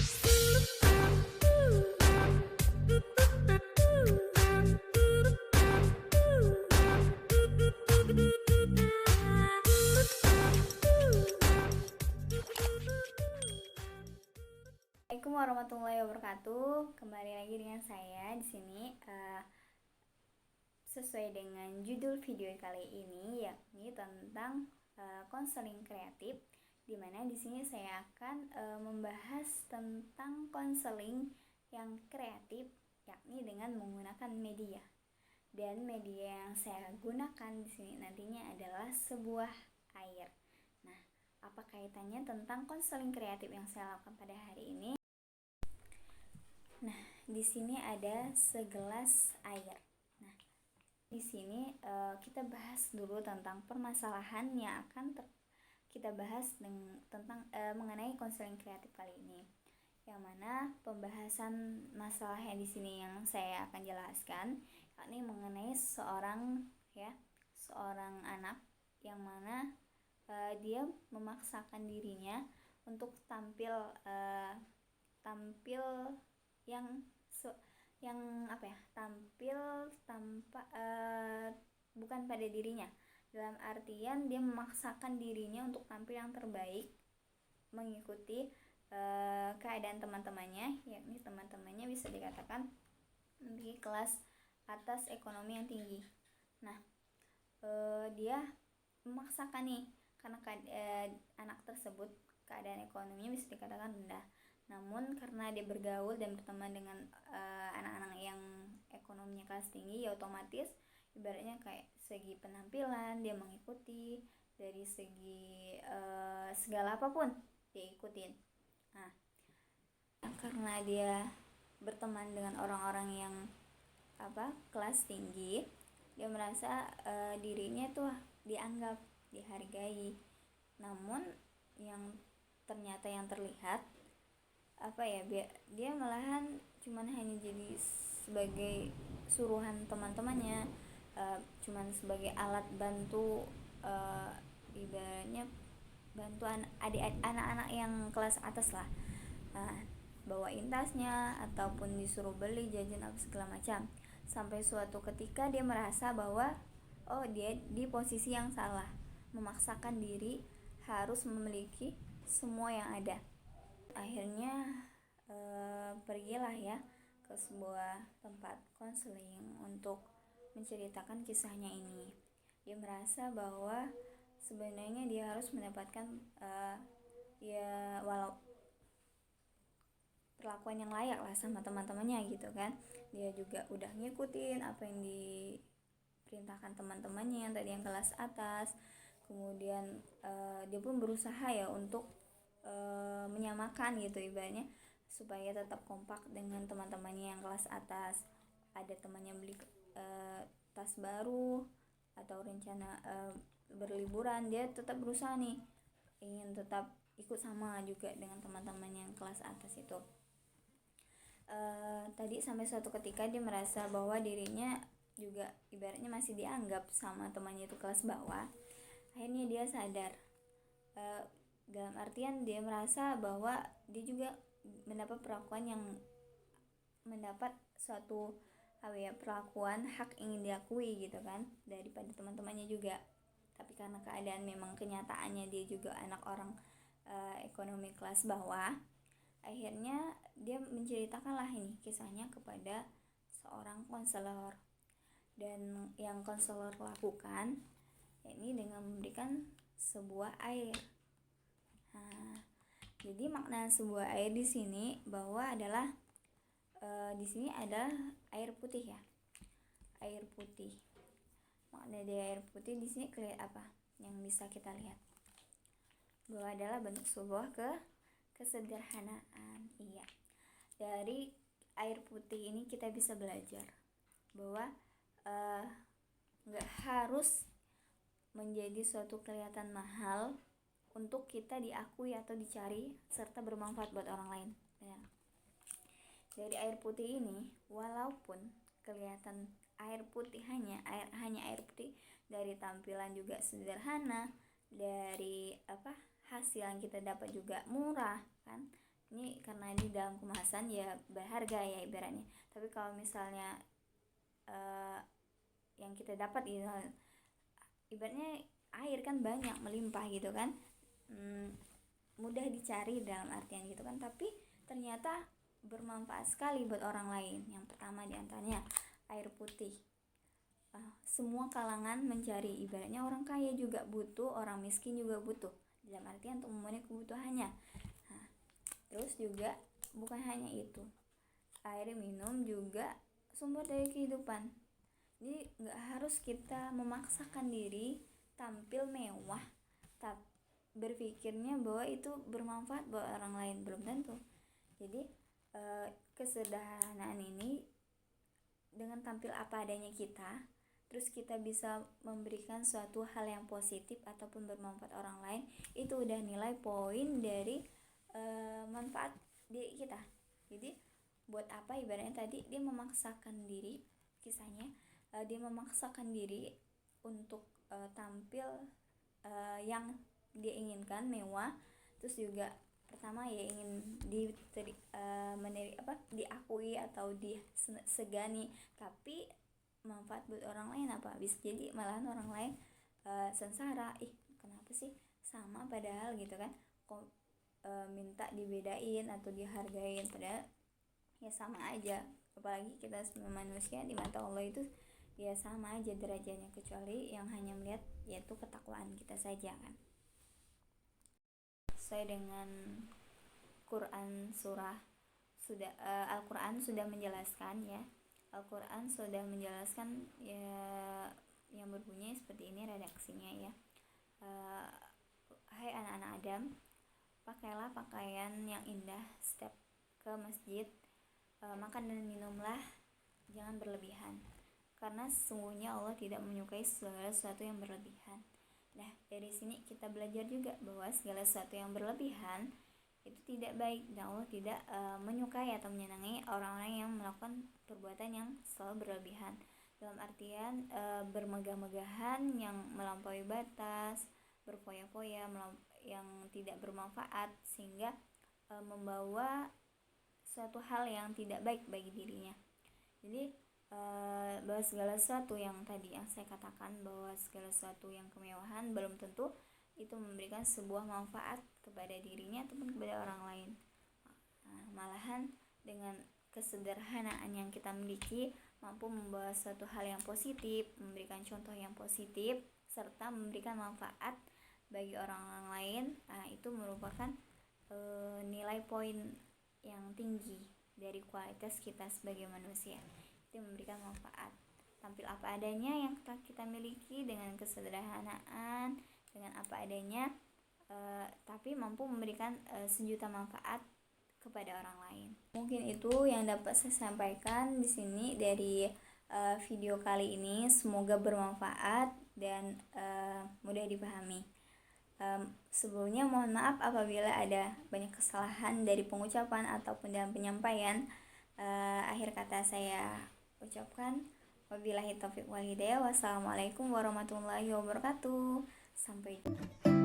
Assalamualaikum warahmatullahi wabarakatuh. Kembali lagi dengan saya di sini sesuai dengan judul video kali ini, yakni tentang konseling kreatif, di mana di sini saya akan membahas tentang konseling yang kreatif, yakni dengan menggunakan media. Dan media yang saya gunakan di sini nantinya adalah sebuah air. Nah, apa kaitannya tentang konseling kreatif yang saya lakukan pada hari ini? Nah, di sini ada segelas air. Nah, di sini kita bahas dulu tentang permasalahan yang akan kita bahas tentang mengenai konseling kreatif kali ini. Yang mana pembahasan masalahnya di sini yang saya akan jelaskan, yakni mengenai seorang anak yang mana dia memaksakan dirinya untuk tampil tampil tanpa bukan pada dirinya, dalam artian dia memaksakan dirinya untuk tampil yang terbaik, mengikuti keadaan teman-temannya, yakni teman-temannya bisa dikatakan memiliki kelas atas ekonomi yang tinggi. Nah, dia memaksakan nih karena anak tersebut keadaan ekonominya bisa dikatakan rendah. Namun karena dia bergaul dan berteman dengan anak-anak yang ekonominya kelas tinggi, ya otomatis ibaratnya kayak segi penampilan dia mengikuti, dari segi segala apapun dia ikutin. Nah, karena dia berteman dengan orang-orang yang kelas tinggi, dia merasa dirinya tuh dianggap, dihargai. Namun yang ternyata yang terlihat dia malahan cuman hanya jadi sebagai suruhan teman-temannya, cuman sebagai alat bantu, ibaratnya bantu anak-anak yang kelas atas lah, bawain tasnya ataupun disuruh beli jajan apa segala macam, sampai suatu ketika dia merasa bahwa dia di posisi yang salah, memaksakan diri harus memiliki semua yang ada. Akhirnya pergilah ya ke sebuah tempat konseling untuk menceritakan kisahnya ini. Dia merasa bahwa sebenarnya dia harus mendapatkan walau perlakuan yang layak lah sama teman-temannya gitu kan. Dia juga udah ngikutin apa yang diperintahkan teman-temannya yang tadi yang kelas atas. Kemudian dia pun berusaha ya untuk menyamakan gitu ibaratnya, supaya tetap kompak dengan teman-temannya yang kelas atas. Ada temannya beli tas baru atau rencana berliburan, dia tetap berusaha nih ingin tetap ikut sama juga dengan teman-temannya yang kelas atas itu. Tadi sampai suatu ketika dia merasa bahwa dirinya juga ibaratnya masih dianggap sama temannya itu kelas bawah. Akhirnya dia sadar, dalam artian dia merasa bahwa dia juga mendapat suatu perlakuan hak ingin diakui gitu kan daripada teman-temannya juga. Tapi karena keadaan memang kenyataannya dia juga anak orang ekonomi kelas bawah, akhirnya dia menceritakanlah ini kisahnya kepada seorang konselor. Dan yang konselor lakukan ini dengan memberikan sebuah air. Jadi makna sebuah air di sini bahwa adalah di sini ada air putih ya. Air putih. Makna dari air putih di sini kelihatan apa? Yang bisa kita lihat bahwa adalah bentuk sebuah kesederhanaan. Iya. Dari air putih ini kita bisa belajar bahwa nggak harus menjadi suatu kelihatan mahal untuk kita diakui atau dicari serta bermanfaat buat orang lain. Ya. Dari air putih ini, walaupun kelihatan air putih hanya air putih, dari tampilan juga sederhana, dari hasil yang kita dapat juga murah kan. ini karena di dalam kemasan ya berharga ya ibaratnya. Tapi kalau misalnya yang kita dapat gitu, ibaratnya air kan banyak melimpah gitu kan, mudah dicari dalam artian gitu kan, tapi ternyata bermanfaat sekali buat orang lain. Yang pertama diantaranya air putih. Semua kalangan mencari, ibaratnya orang kaya juga butuh, orang miskin juga butuh, dalam artian untuk memenuhi kebutuhannya. Terus juga bukan hanya itu, air minum juga sumber dari kehidupan. Jadi nggak harus kita memaksakan diri tampil mewah, tapi berpikirnya bahwa itu bermanfaat buat orang lain, belum tentu. Jadi kesederhanaan ini dengan tampil apa adanya kita, terus kita bisa memberikan suatu hal yang positif ataupun bermanfaat orang lain, itu udah nilai poin dari manfaat diri kita. Jadi buat apa ibaratnya tadi dia memaksakan diri, kisahnya dia memaksakan diri untuk tampil yang dia inginkan mewah, terus juga pertama ya ingin diakui atau disegani, tapi manfaat buat orang lain apa? Bisa jadi malahan orang lain sengsara, kenapa sih sama padahal gitu kan, kok minta dibedain atau dihargain, padahal ya sama aja. Apalagi kita sebagai manusia di mata Allah itu ya sama aja derajatnya, kecuali yang hanya melihat yaitu ketakwaan kita saja kan. Sesuai dengan Quran surah sudah Al-Quran sudah menjelaskan ya. Al-Quran sudah menjelaskan ya, yang berbunyi seperti ini redaksinya ya. Hai anak-anak Adam, pakailah pakaian yang indah setiap ke masjid, makan dan minumlah jangan berlebihan, karena sesungguhnya Allah tidak menyukai segala sesuatu yang berlebihan. Nah, dari sini kita belajar juga bahwa segala sesuatu yang berlebihan itu tidak baik, dan Allah tidak menyukai atau menyenangi orang-orang yang melakukan perbuatan yang selalu berlebihan, dalam artian bermegah-megahan yang melampaui batas, berfoya-foya yang tidak bermanfaat, sehingga membawa suatu hal yang tidak baik bagi dirinya. Jadi bahwa segala sesuatu yang tadi yang saya katakan, bahwa segala sesuatu yang kemewahan belum tentu itu memberikan sebuah manfaat kepada dirinya ataupun kepada orang lain. Malahan dengan kesederhanaan yang kita miliki mampu membawa suatu hal yang positif, memberikan contoh yang positif, serta memberikan manfaat bagi orang-orang lain. Itu merupakan nilai poin yang tinggi dari kualitas kita sebagai manusia. Itu memberikan manfaat, tampil apa adanya yang kita miliki dengan kesederhanaan, dengan apa adanya, tapi mampu memberikan sejuta manfaat kepada orang lain. Mungkin itu yang dapat saya sampaikan di sini dari video kali ini. Semoga bermanfaat dan mudah dipahami. Sebelumnya mohon maaf apabila ada banyak kesalahan dari pengucapan ataupun dalam penyampaian. Akhir kata saya ucapkan wabillahi taufiq wal hidayah. Wassalamualaikum warahmatullahi wabarakatuh. Sampai jumpa.